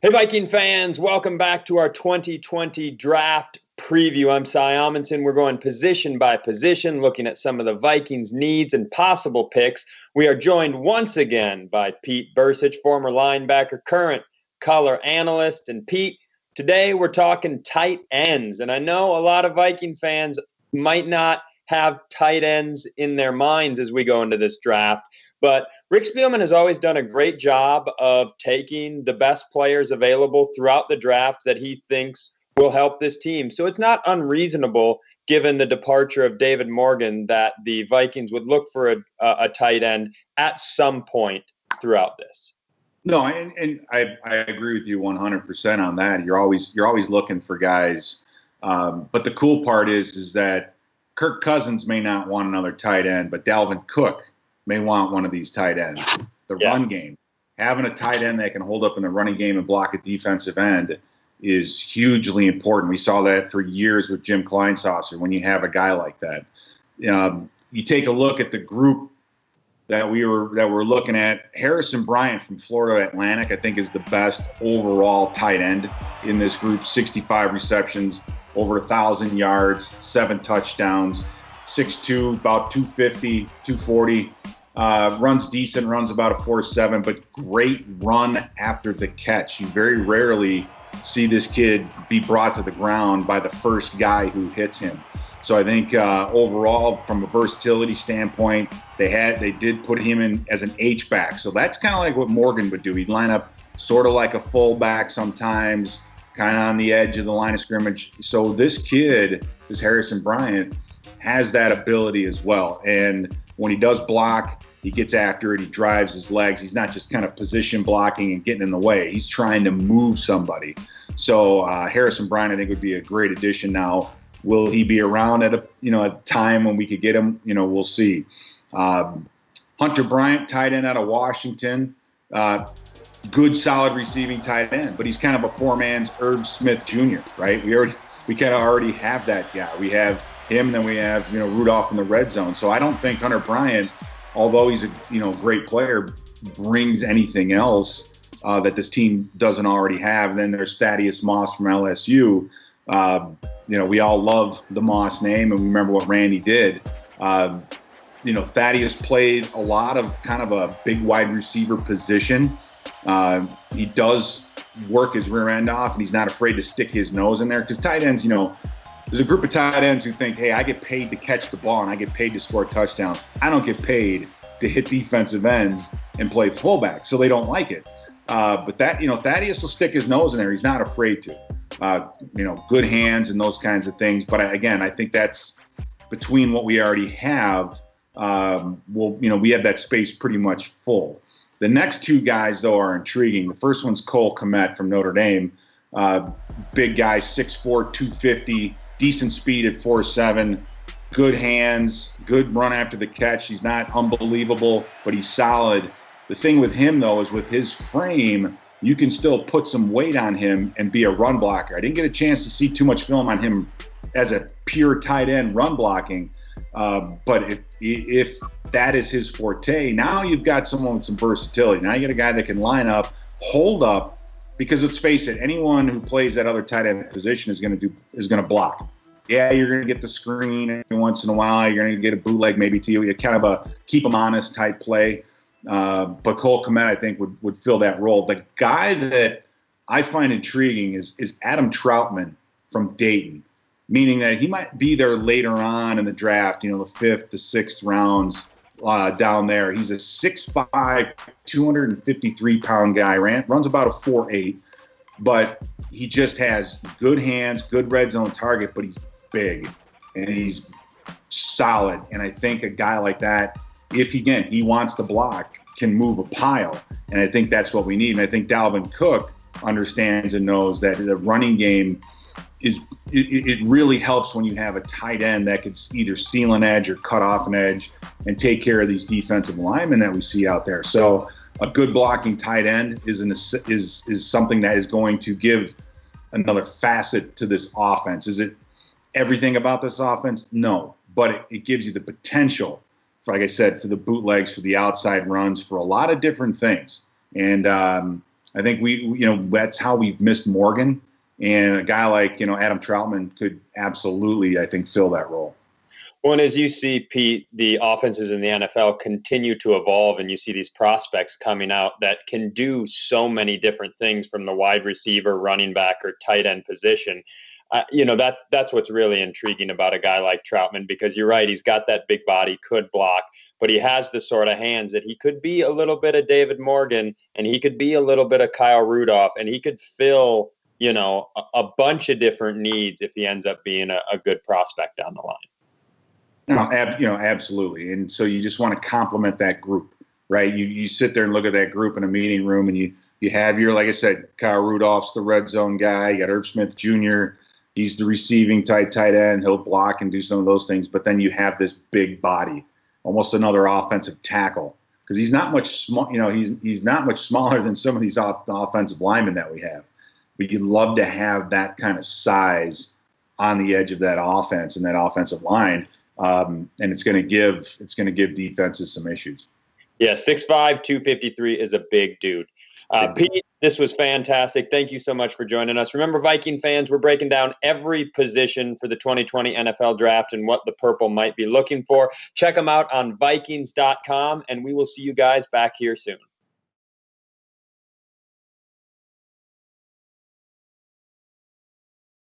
Hey, Viking fans, welcome back to our 2020 draft preview. I'm Cy Amundson. We're going position by position, looking at some of the Vikings' needs and possible picks. We are joined once again by Pete Bercich, former linebacker, current color analyst. And Pete, today we're talking tight ends. And I know a lot of Viking fans might not have tight ends in their minds as we go into this draft. But Rick Spielman has always done a great job of taking the best players available throughout the draft that he thinks will help this team. So it's not unreasonable, given the departure of David Morgan, that the Vikings would look for a tight end at some point throughout this. No, and I agree with you 100% on that. You're always looking for guys. But the cool part is that Kirk Cousins may not want another tight end, but Dalvin Cook may want one of these tight ends. The run game, having a tight end that can hold up in the running game and block a defensive end is hugely important. We saw that for years with Jim Kleinsasser when you have a guy like that. You take a look at the group that we're looking at. Harrison Bryant from Florida Atlantic, I think, is the best overall tight end in this group. 65 receptions, over 1,000 yards, 7 touchdowns, 6'2", about 250, 240. Runs decent, runs about a 4.7, but great run after the catch. You very rarely see this kid be brought to the ground by the first guy who hits him. So I think overall, from a versatility standpoint, they did put him in as an H-back. So that's kind of like what Morgan would do. He'd line up sort of like a fullback sometimes, kind of on the edge of the line of scrimmage. So this kid, this Harrison Bryant, has that ability as well. And when he does block, he gets after it. He drives his legs. He's not just kind of position blocking and getting in the way. He's trying to move somebody. So Harrison Bryant, I think, would be a great addition now. Will he be around at a time when we could get him? We'll see. Hunter Bryant, tight end out of Washington. Good, solid receiving tight end, but he's kind of a poor man's Irv Smith Jr., right? We kind of already have that guy. We have him, and then we have Rudolph in the red zone. So I don't think Hunter Bryant, although he's a great player, brings anything else that this team doesn't already have. And then there's Thaddeus Moss from LSU. We all love the Moss name, and we remember what Randy did. Thaddeus played a lot of kind of a big wide receiver position. He does work his rear end off, and he's not afraid to stick his nose in there, because tight ends, there's a group of tight ends who think, hey, I get paid to catch the ball and I get paid to score touchdowns. I don't get paid to hit defensive ends and play fullback, so they don't like it. But that, Thaddeus will stick his nose in there. He's not afraid to. Good hands and those kinds of things. But I think that's between what we already have. We have that space pretty much full. The next two guys, though, are intriguing. The first one's Colca from Notre Dame. Big guy, 6'4", 250, decent speed at 4.7, good hands, good run after the catch. He's not unbelievable, but he's solid. The thing with him, though, is with his frame, you can still put some weight on him and be a run blocker. I didn't get a chance to see too much film on him as a pure tight end run blocking, but if that is his forte, now you've got someone with some versatility. Now you got a guy that can line up, hold up, because let's face it, anyone who plays that other tight end position is going to block. Yeah, you're going to get the screen every once in a while. You're going to get a bootleg maybe to you. You kind of a keep them honest type play. But Cole Kmet, I think, would fill that role. The guy that I find intriguing is Adam Troutman from Dayton, meaning that he might be there later on in the draft, the 5th, the 6th rounds down there. He's a 6'5", 253-pound guy, runs about a 4.8, but he just has good hands, good red zone target, but he's big and he's solid. And I think a guy like that, if he wants to block, can move a pile. And I think that's what we need. And I think Dalvin Cook understands and knows that the running game it really helps when you have a tight end that could either seal an edge or cut off an edge and take care of these defensive linemen that we see out there. So a good blocking tight end is something that is going to give another facet to this offense. Is it everything about this offense? No, but it gives you the potential, like I said, for the bootlegs, for the outside runs, for a lot of different things. And I think that's how we've missed Morgan, and a guy like, Adam Troutman could absolutely, I think, fill that role. Well, and as you see, Pete, the offenses in the NFL continue to evolve, and you see these prospects coming out that can do so many different things from the wide receiver, running back, or tight end position. That's what's really intriguing about a guy like Troutman, because you're right, he's got that big body, could block, but he has the sort of hands that he could be a little bit of David Morgan, and he could be a little bit of Kyle Rudolph, and he could fill a bunch of different needs if he ends up being a good prospect down the line. No, absolutely. And so you just want to complement that group, right? You sit there and look at that group in a meeting room, and you have like I said, Kyle Rudolph's the red zone guy. You got Irv Smith Jr. He's the receiving tight end. He'll block and do some of those things. But then you have this big body, almost another offensive tackle, because he's not much he's not much smaller than some of these offensive linemen that we have. But you'd love to have that kind of size on the edge of that offense and that offensive line. And it's going to give defenses some issues. Yeah, 6'5", 253 is a big dude. Pete, this was fantastic. Thank you so much for joining us. Remember, Viking fans, we're breaking down every position for the 2020 NFL Draft and what the Purple might be looking for. Check them out on Vikings.com, and we will see you guys back here soon.